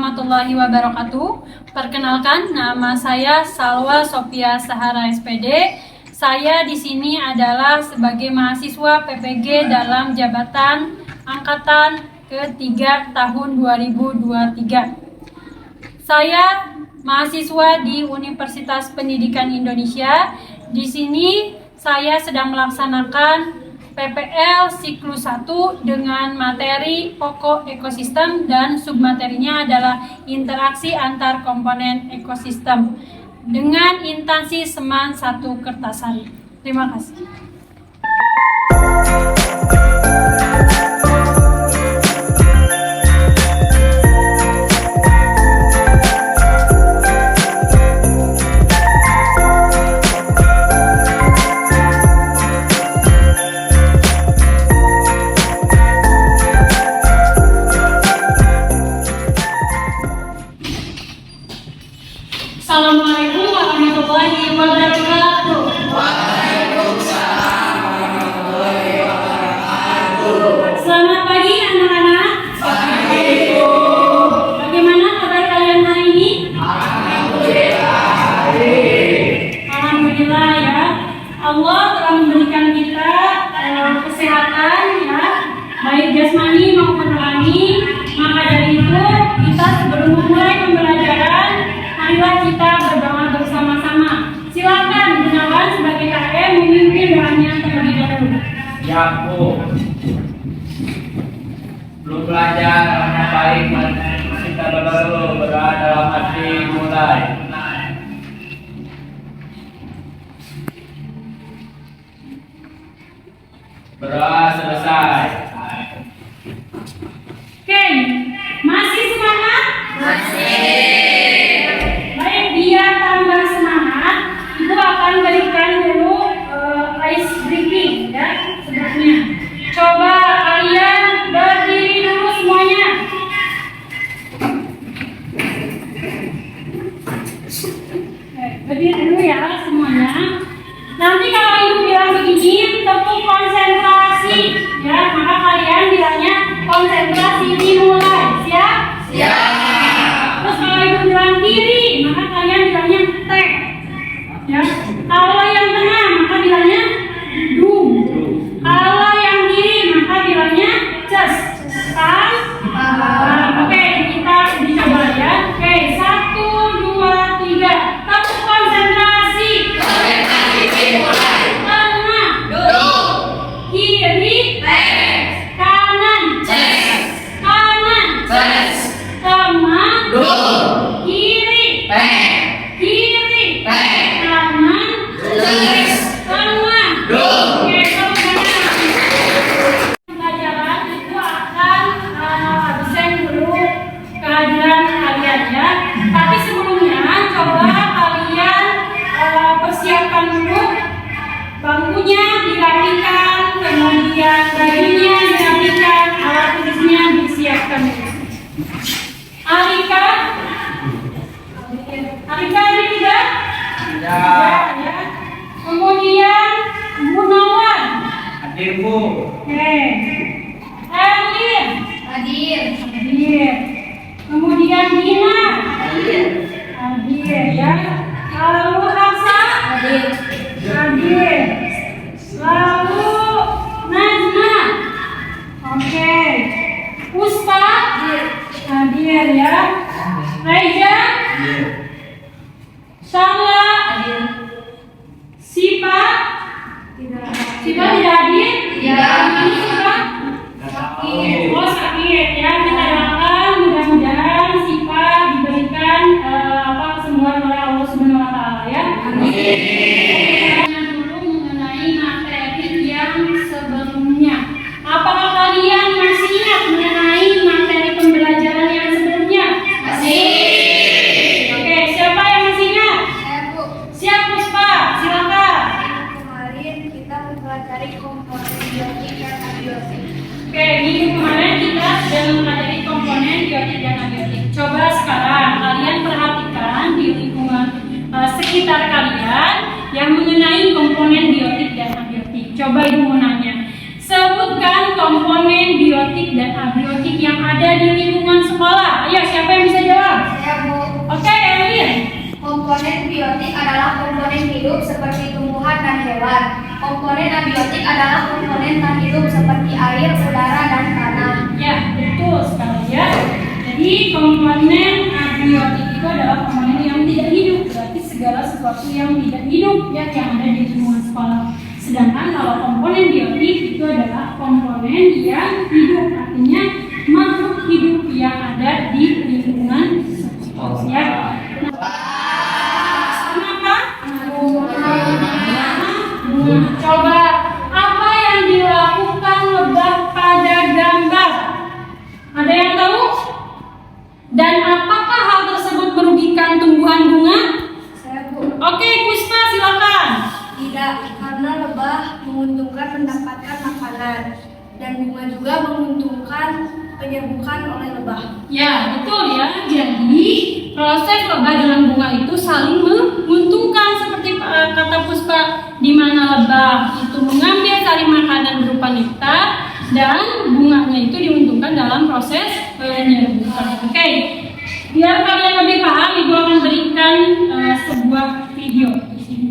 warahmatullahi wabarakatuh. Perkenalkan, nama saya Salwa Sofia Sahara SPD. Saya di sini adalah sebagai mahasiswa PPG dalam jabatan angkatan ke-3 tahun 2023. Saya mahasiswa di Universitas Pendidikan Indonesia. Di sini saya sedang melaksanakan PPL siklus 1 dengan materi pokok ekosistem dan submaterinya adalah interaksi antar komponen ekosistem dengan instansi Seman 1 Kertasari. Terima kasih. Assalamualaikum warahmatullahi wabarakatuh. Waalaikumsalam warahmatullahi wabarakatuh. Selamat pagi anak-anak. Assalamualaikum. Bagaimana kabar kalian hari ini? Alhamdulillah. Alhamdulillah ya. Allah telah memberikan kita kesehatan ya, baik jasmani maupun rohani. Maka dari itu kita sebelum memulai pembelajaran, marilah kita berdoa bersama-sama. Silakan Gunawan sebagai KM memimpin doanya terlebih dahulu. Ya Bu, belum belajar yang baik, kita dulu berdoa dalam hati mulai. Berdoa selesai. Oke, masih semangat? Masih. Baik, biar tambah semangat, Ibu akan berikan dulu ice breaking ya sebelumnya. Coba kalian berdiri dulu semuanya. Berdiri dulu ya semuanya. Nanti kalau Ibu bilang begini, tepuk konsentrasi ya, maka kalian bilangnya konsentrasi dimulai. Siap? Siap. Terus kalau Ibu bilang kiri, maka kalian bilangnya tek. Ya. Kalau yang tengah, maka bilangnya du. Kalau yang kiri, maka bilangnya ces. Pas? Oke, kita dicoba ya. Oke, 1, 2, 3. Tepuk konsentrasi. Konsentrasi dimulai. Tengah. Du. Kiri. Tes. Kanan. Ces. Kanan. Ces. Tengah. Du. Kiri. Tes. Kiri. Tes. Kanan. Ces. Tengah. Du. Oke, tepuk tangan. Pelajaran itu akan absen dulu kehadiran kalian ya. Tapi sebelumnya coba kalian persiapkan dulu bangkunya dirapikan, kemudian bajunya dirapikan, alat tulisnya disiapkan dulu. Arika, ada tidak? Ya. Ya. Kemudian Gunawan. Hadir Bu. Oke. Erlin. Hadir. Hadir. Kemudian Dina. Hadir. Hadir ya. Lalu Hafsa. Hadir. Hadir. Lalu Najma. Oke. Puspa. Hadir ya. Reja. Hadir. Sala. Sipa. Sipa tidak hadir? Tidak. Sipa? Oh sakit ya, kita doakan mudah-mudahan Sipa diberikan kesembuhan oleh Allah Subhanahu Wa Taala ya. Tanya dulu mengenai materi yang sebelumnya. Apakah kalian masih ingat mengenai materi pembelajaran yang sebelumnya? Masih. Oke, siapa yang masih ingat? Bu, Siap Puspa, silakan. kemarin kita mempelajari komponen biotik dan abiotik. Oke, minggu kemarin kita sudah mempelajari komponen biotik dan abiotik. Coba sekarang kalian perhatikan di lingkungan sekitar kalian yang mengenai komponen biotik dan abiotik. Coba Ibu mau nanya, Sebutkan komponen biotik dan abiotik yang ada di lingkungan sekolah. Ayo, siapa yang bisa jawab? Saya, Bu. Oke, Elvin. Komponen biotik adalah komponen hidup seperti tumbuhan dan hewan. Komponen abiotik adalah komponen tak hidup seperti air, udara, dan tanah. Ya, betul sekali ya. Jadi komponen abiotik itu adalah komponen yang tidak hidup, berarti segala sesuatu yang tidak hidup ya yang ada di lingkungan sekolah. Sedangkan kalau komponen biotik itu adalah komponen yang hidup, artinya makhluk hidup yang ada di lingkungan sekolah. Ya. Kenapa? Coba apa yang dilakukan lebah pada gambar? Ada yang tahu? Dan apakah hal tersebut merugikan tumbuhan bunga? Saya, Bu. Oke, Puspa silakan. Tidak, karena lebah menguntungkan mendapatkan makanan dan bunga juga menguntungkan penyerbukan oleh lebah. Ya, betul ya. Jadi proses lebah dengan bunga itu saling menguntungkan seperti kata Puspa, di mana lebah itu mengambil sari makanan berupa nektar dan bunganya itu diuntungkan dalam proses penyerbukan. Oke, biar kalian lebih paham, Ibu akan berikan sebuah video di sini.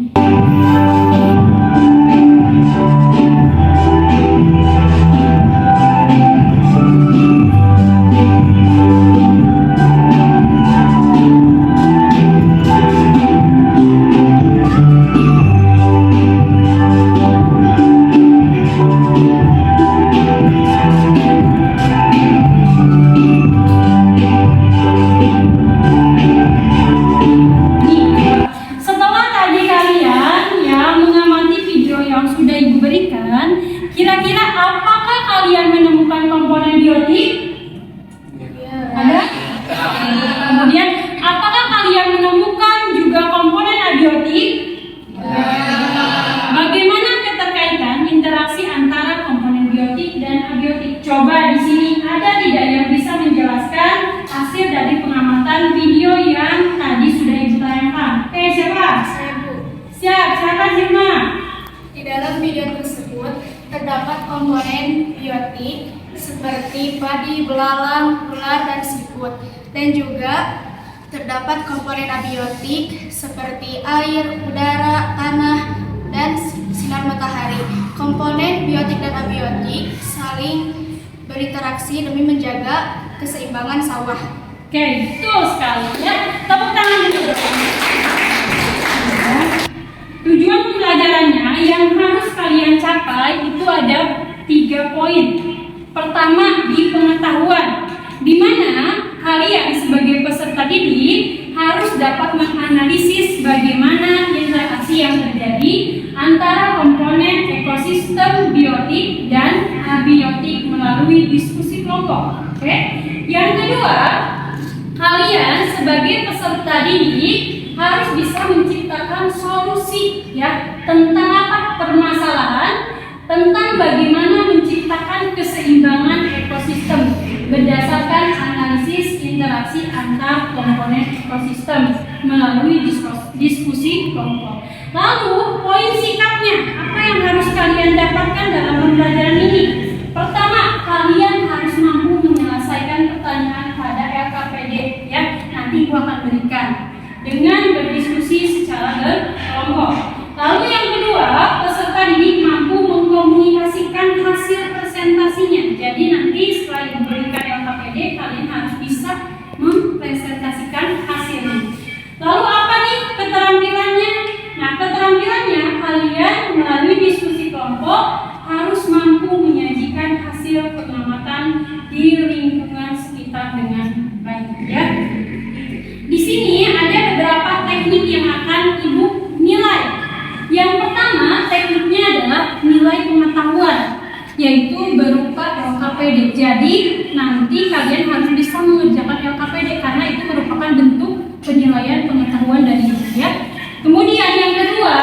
Setelah tadi kalian ya mengamati video yang sudah Ibu berikan, kira-kira apakah kalian menemukan komponen biotik? Ada? Kemudian apakah kalian menemukan juga komponen abiotik? Bagaimana keterkaitan interaksi antara komponen biotik dan abiotik? Coba di sini ada tidak yang bisa menjelaskan hasil dari pengamatan video yang tadi sudah Ibu tayangkan? Oke, siapa? Saya, Bu. Siap, siapa Zirma? Di dalam video tersebut terdapat komponen biotik seperti padi, belalang, ular, dan siput. Dan juga terdapat komponen abiotik seperti air, udara, tanah, dan sinar matahari. Komponen biotik dan abiotik saling berinteraksi demi menjaga keseimbangan sawah. Oke, betul sekali ya. Tepuk tangan dulu. Tujuan pembelajarannya yang harus kalian capai itu ada 3 poin. Pertama, di pengetahuan, di mana kalian sebagai peserta didik harus dapat menganalisis bagaimana interaksi yang terjadi antara komponen ekosistem biotik dan abiotik melalui diskusi kelompok. Oke. Yang kedua, kalian sebagai peserta didik harus bisa menciptakan solusi ya tentang apa permasalahan, tentang bagaimana menciptakan keseimbangan ekosistem berdasarkan analisis interaksi antar komponen ekosistem melalui diskusi kelompok. Lalu poin sikapnya, apa yang harus kalian dapatkan dalam pembelajaran ini? Pertama, kalian harus mampu menyelesaikan pertanyaan pada LKPD ya. Nanti gua akan berikan dengan berdiskusi secara berkelompok. Lalu yang kedua, peserta didik mampu mengkomunikasikan hasil presentasinya. Jadi nanti setelah diberikan LKPD, kalian harus bisa mempresentasikan hasilnya. Lalu apa nih keterampilannya? Nah, keterampilannya kalian melalui diskusi kelompok harus mampu menyajikan hasil pengamatan di lingkungan sekitar dengan baik ya. Di sini ada beberapa teknik yang akan Ibu nilai. Yang pertama, tekniknya adalah nilai pengetahuan, yaitu berupa LKPD. Jadi, nanti kalian harus bisa mengerjakan LKPD karena itu merupakan bentuk penilaian pengetahuan dari Ibu ya. Kemudian yang kedua,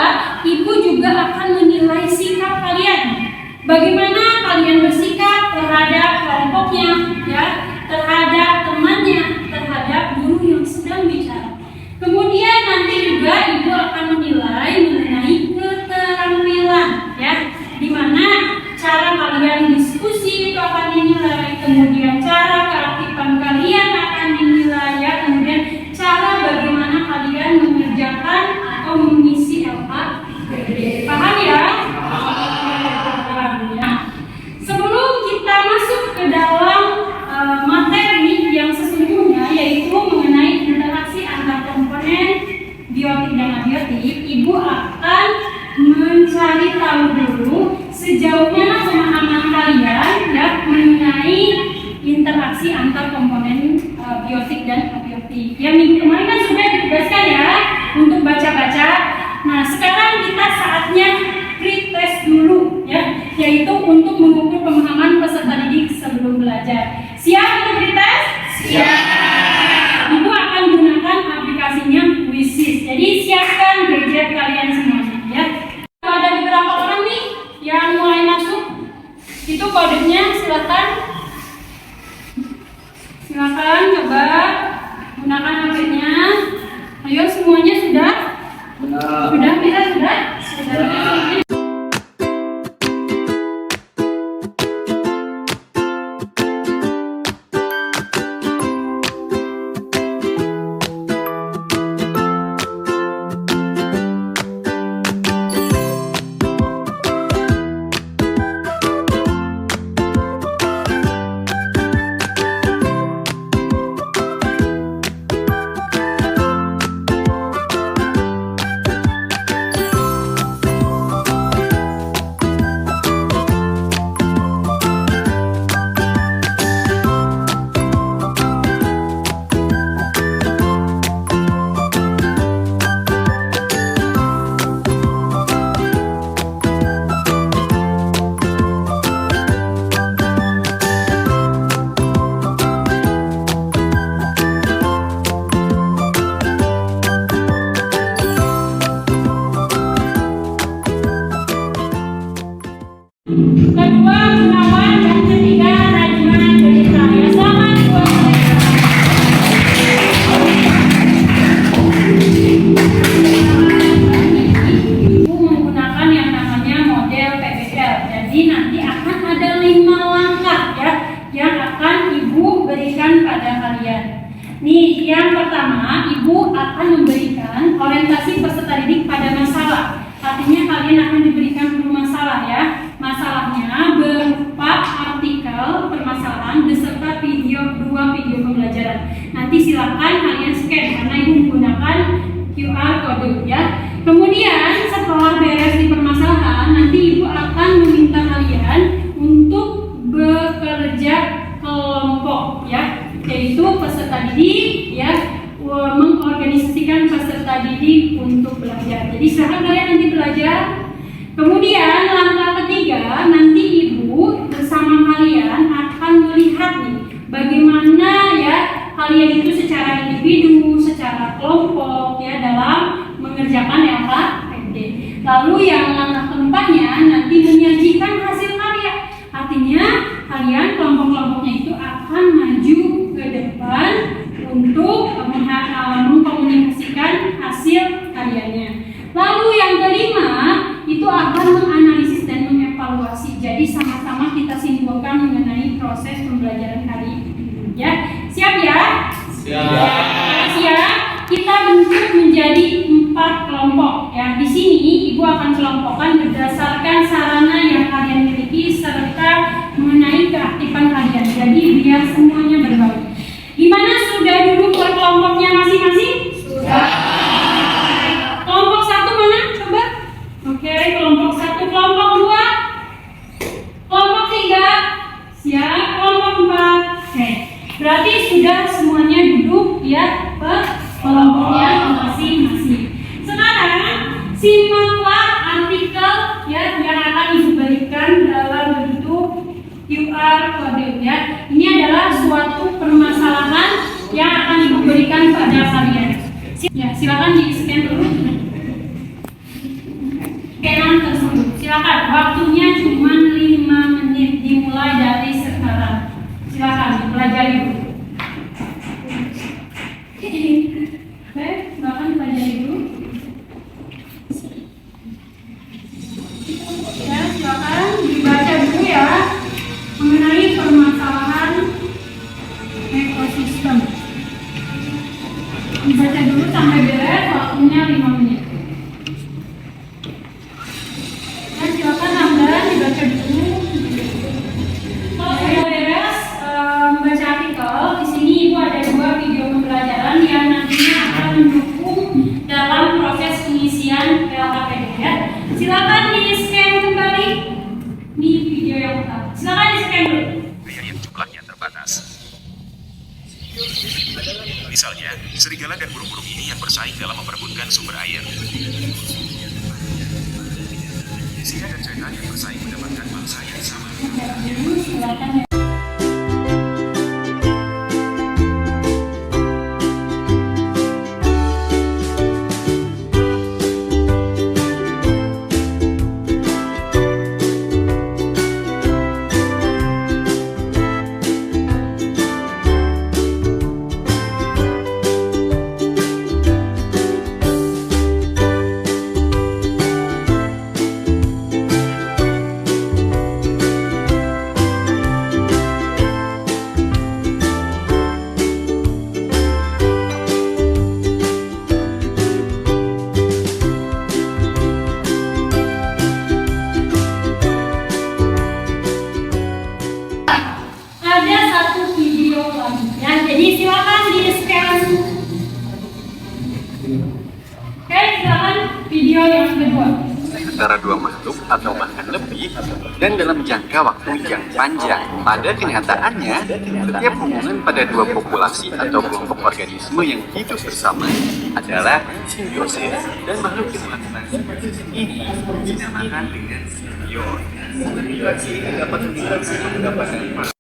Ibu juga akan menilai sikap kalian. Bagaimana kalian bersikap terhadap kelompoknya ya, terhadap temannya, terhadap guru yang sedang bicara. Kemudian nanti juga Ibu akan menilai mengenai keterampilan ya, di mana cara kalian cari tahu dulu sejauh mana pemahaman kalian ya mengenai interaksi antar komponen biotik dan abiotik. Ya, minggu kemarin kan sudah ditugaskan ya untuk baca-baca. Nah, sekarang kita saatnya pretest dulu ya, yaitu untuk mengukur pemahaman peserta didik sebelum belajar. Siap untuk pretest? Siap. Ibu akan gunakan aplikasinya Quizzes. Jadi siapkan gadget kalian semuanya ya. Ada beberapa orang nih yang mulai masuk. Itu kodenya, silakan coba gunakan HP-nya. Ayo semuanya sudah? Sudah bisa sudah? Kedua, Gunawan, dan ketiga, Najma Jelita. Ya, selamat buat mereka. Ibu menggunakan yang namanya model PBL. Jadi nanti akan ada 5 langkah ya yang akan Ibu berikan pada kalian. Nih, yang pertama, Ibu akan memberikan orientasi peserta didik pada masalah. Artinya kalian akan diberikan masalah ya. Masalahnya berupa artikel permasalahan beserta dua video pembelajaran. Nanti silakan kalian scan karena Ibu menggunakan QR code ya. Kemudian setelah beres di permasalahan, nanti Ibu akan meminta kalian untuk bekerja kelompok ya, yaitu peserta didik ya, mengorganisasikan peserta didik untuk belajar. Jadi silakan kalian nanti belajar. Kemudian langkah ketiga, nanti Ibu bersama kalian akan melihat nih bagaimana ya kalian itu secara individu, secara kelompok ya dalam mengerjakan LKPD. Lalu yang langkah keempatnya nanti menyajikan hasil karya. Artinya kalian kelompok-kelompoknya itu akan maju ke depan untuk mengkomunikasikan hasil karyanya. Lalu yang kelima itu akan menganalisis dan mengevaluasi. Jadi sama-sama kita simpulkan mengenai proses pembelajaran hari ini. Ya, siap ya? Siap. Siap. Kita bentuk menjadi 4 kelompok. Ya, di sini Ibu akan kelompokkan berdasarkan sarana yang kalian miliki serta mengenai keaktifan kalian. Jadi biar semuanya berbagi. Gimana, sudah duduk per kelompoknya masing-masing? Sudah. Kelompok 1 mana? Coba. Oke, kelompok 1, kelompok 2, kelompok 3, siap, kelompok 4. Oke, berarti sudah semuanya duduk ya per kelompoknya masing-masing. Sekarang simaklah artikel ya yang akan Ibu berikan dalam bentuk QR code ya. Ini adalah suatu permasalahan yang akan Ibu berikan pada kalian. Ya, silakan di-scan dulu. Scanan tersebut. Silakan, waktunya cuma 5 menit dimulai dari sekarang. Silakan dipelajari dulu. Oke, silakan pelajari dulu. Ya, silakan dibaca dulu ya mengenai permasalahan ekosistem. Dibaca dulu sampai beres, waktunya 5 menit. Ya, silakan Anda dibaca dulu. Kalau sudah beres membaca artikel, di sini Ibu ada 2 video pembelajaran yang nantinya akan mendukung dalam proses pengisian LKPD ya. Silakan di Serigala dan burung-burung ini yang bersaing dalam memperebutkan sumber air. Singa dan cheetah yang bersaing mendapatkan mangsa yang sama. Silakan. Ada satu video lagi ya, jadi silakan di scan. Oke, silakan video yang kedua. Antara dua makhluk atau bahkan lebih dan dalam jangka waktu yang panjang. Pada kenyataannya, setiap hubungan pada dua populasi atau kelompok organisme yang hidup bersama adalah simbiosis, dan makhluk yang melakukan simbiosis ini dinamakan dengan simbiot. Simbiosis ini dapat meningkatkan pendapatan.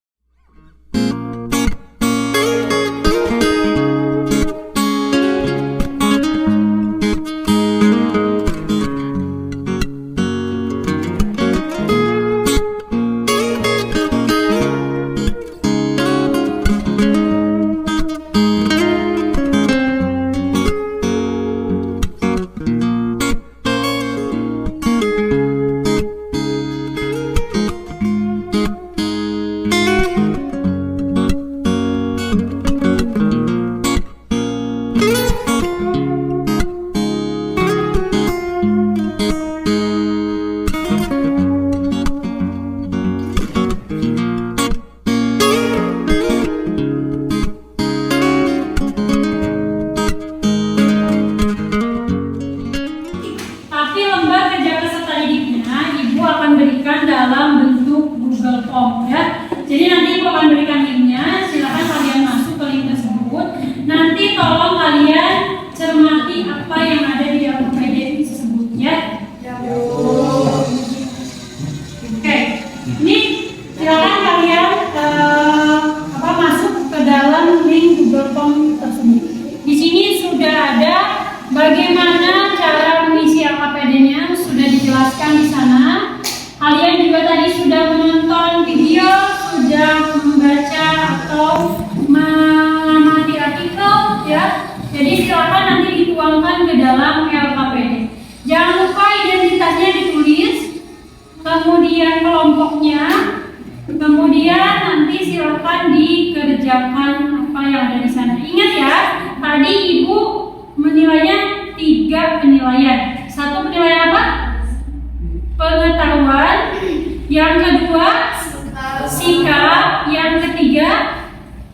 Tapi lembar kerja peserta didiknya Ibu akan berikan dalam bentuk Google Form ya. Jadi nanti Ibu akan berikan linknya, silakan kalian masuk ke link tersebut. Nanti tolong kalian cermati apa yang ada di dalam PDF tersebut ya. Oke, ini silakan kalian masuk ke dalam link Google Form tersebut. Di sini sudah ada bagaimana cara mengisi LKPD-nya, sudah dijelaskan di sana. Kalian juga tadi sudah menonton video, sudah membaca atau mengamati artikel ya. Jadi silakan nanti dituangkan ke dalam LKPD. Jangan lupa identitasnya ditulis, kemudian kelompoknya, kemudian nanti silakan dikerjakan apa yang ada di sana. Ingat ya, tadi Ibu menilainya 3 penilaian. 1 penilaian apa? Pengetahuan. Yang kedua, sikap. Yang ketiga,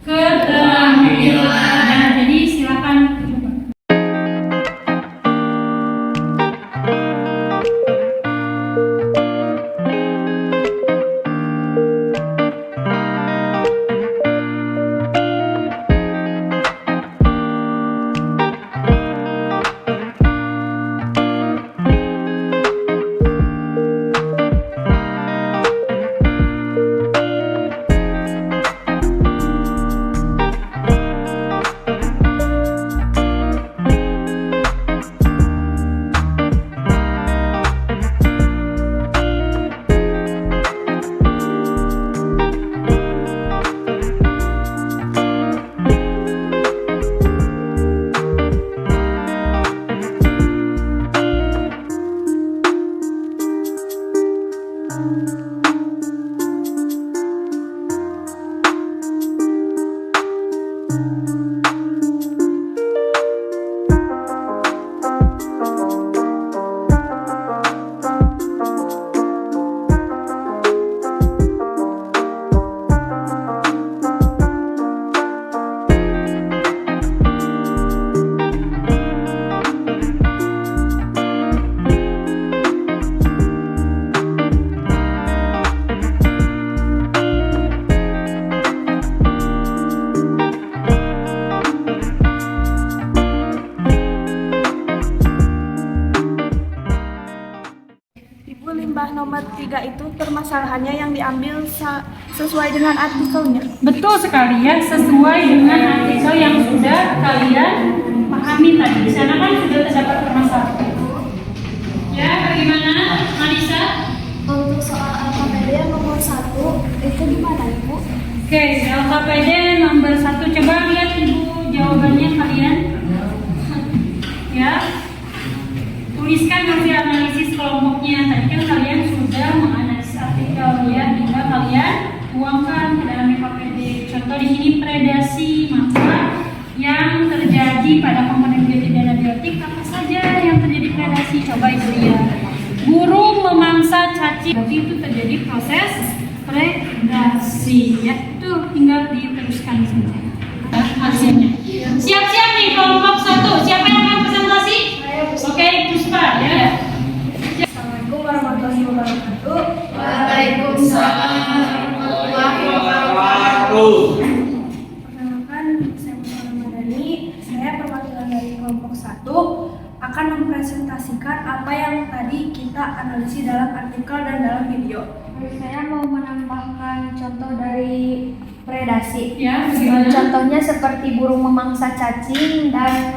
keterampilan. Jadi silakan coba. nomor 3 itu permasalahannya yang diambil sesuai dengan artikelnya. Betul sekali ya, sesuai dengan artikel yang sudah kalian pahami tadi. Di sana kan sudah terdapat permasalahan. Ya, bagaimana, Marisa? Untuk soal LKPD nomor 1 itu gimana Ibu? Oke, LKPD nomor 1, coba lihat Ibu jawabannya kalian. Ya, tuliskan hasil analisis kelompoknya. Tadi kan kalian sudah menganalisis artikel ya, tinggal kalian tuangkan ke dalam LKPD. Contoh di sini predasi, maka yang terjadi pada komponen biotik dan abiotik apa saja yang terjadi predasi? Coba Ibu lihat. Burung memangsa cacing, berarti itu terjadi proses predasi ya. Tuh tinggal diteruskan saja hasilnya. Siap-siap nih kelompok 1. Siapa yang akan presentasi? Oke, Puspa ya. Assalamualaikum warahmatullahi wabarakatuh. Waalaikumsalam warahmatullahi wabarakatuh. Perkenalkan, saya Muhammad Madani. Saya perwakilan dari kelompok 1 akan mempresentasikan apa yang tadi kita analisis dalam artikel dan dalam video. Saya mau menambahkan contoh dari predasi. Ya, bagaimana? Contohnya seperti burung memangsa cacing dan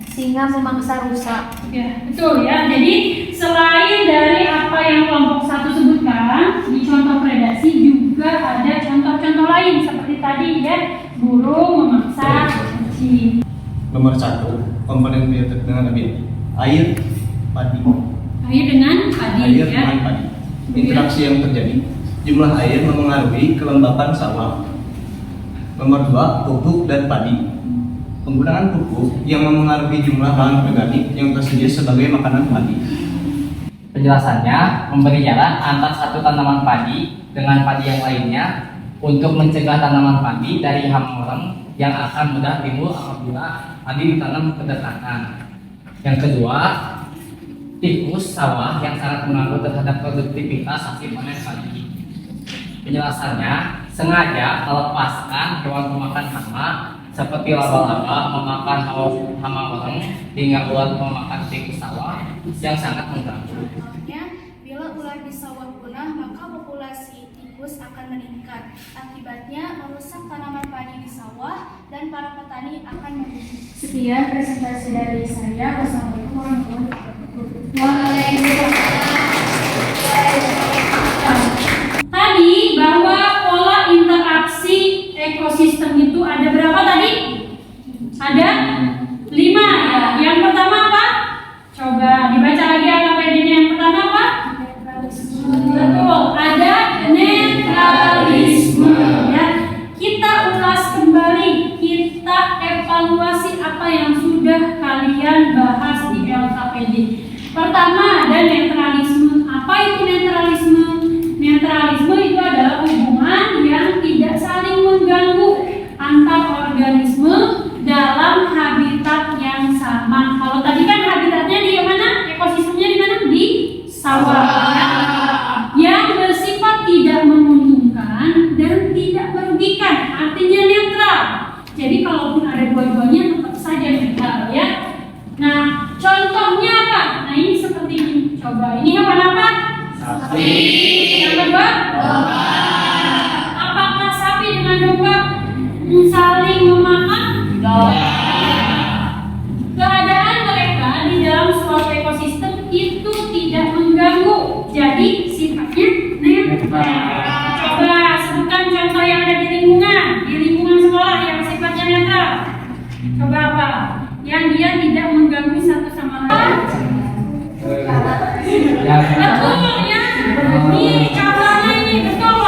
singa memangsa rusa. Ya, betul ya. Jadi selain dari apa yang kelompok 1 sebutkan di contoh predasi, juga ada contoh-contoh lain seperti tadi ya, burung memangsa cacing. Nomor 1, komponen biotik dengan abiotik. Air, padi. Air dengan padi Air ya. dengan padi. Interaksi yang terjadi. Jumlah air memengaruhi kelembapan sawah. Nomor 2, pupuk dan padi. Penggunaan pupuk yang memengaruhi jumlah bahan organik yang tersedia sebagai makanan padi. Penjelasannya memberi jarak antar satu tanaman padi dengan padi yang lainnya untuk mencegah tanaman padi dari hama yang akan mudah timbul apabila padi ditanam berdekatan. Yang kedua, tikus sawah yang sangat mengaruh terhadap produktivitas hasil panen padi. Penjelasannya, sengaja melepaskan hewan pemakan hama seperti laba-laba memakan hama wareng hingga ulat memakan tikus sawah yang sangat mengganggu. Bila ular di sawah punah, maka populasi tikus akan meningkat. Akibatnya merusak tanaman padi di sawah dan para petani akan merugi. Sekian presentasi dari saya. Wassalamualaikum warahmatullahi wabarakatuh. Tadi bahwa pola interaksi ekosistem itu ada berapa tadi? Ada 5 ya. Yang pertama apa? Coba dibaca lagi LKPD-nya. Yang pertama apa? Betul, ada netralisme ya. Kita ulas kembali, kita evaluasi apa yang sudah kalian bahas di LKPD. Pertama ada netralisme. Apa itu netralisme? Netralisme itu adalah hubungan yang tidak saling mengganggu antar organisme dalam habitat yang sama. Kalau tadi kan habitatnya di mana? Ekosistemnya di mana? Di sawah. Ya. Yang bersifat tidak menguntungkan dan tidak merugikan, artinya netral. Jadi kalaupun ada dua-duanya tetap saja netral ya. Nah, contohnya apa? Nah, ini seperti ini. Coba, ini hewan apa? Sapi. Yang kedua? Domba. Apakah sapi dengan domba saling memakan? Tidak. Keadaan mereka di dalam suatu ekosistem itu tidak mengganggu. Jadi sifatnya netral. Coba sebutkan contoh yang ada di lingkungan sekolah yang sifatnya netral. Coba apa? Yang dia tidak mengganggu satu sama lain. Betul ya. Ini contohnya ini betul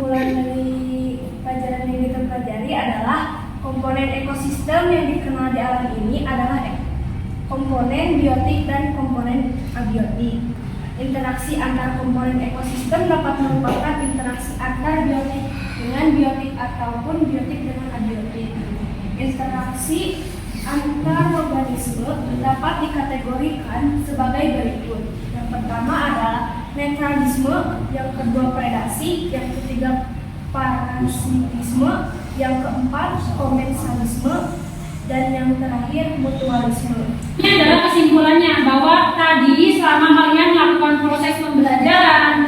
kesimpulan dari pelajaran yang kita pelajari adalah komponen ekosistem yang dikenal di alam ini adalah komponen biotik dan komponen abiotik. Interaksi antar komponen ekosistem dapat merupakan interaksi antar biotik dengan biotik ataupun biotik dengan abiotik. Interaksi antar organisme dapat dikategorikan sebagai berikut. Yang pertama adalah netralisme, yang kedua predasi, yang ketiga parasitisme, yang keempat komensalisme, dan yang terakhir mutualisme. Ini adalah kesimpulannya bahwa tadi selama kalian melakukan proses pembelajaran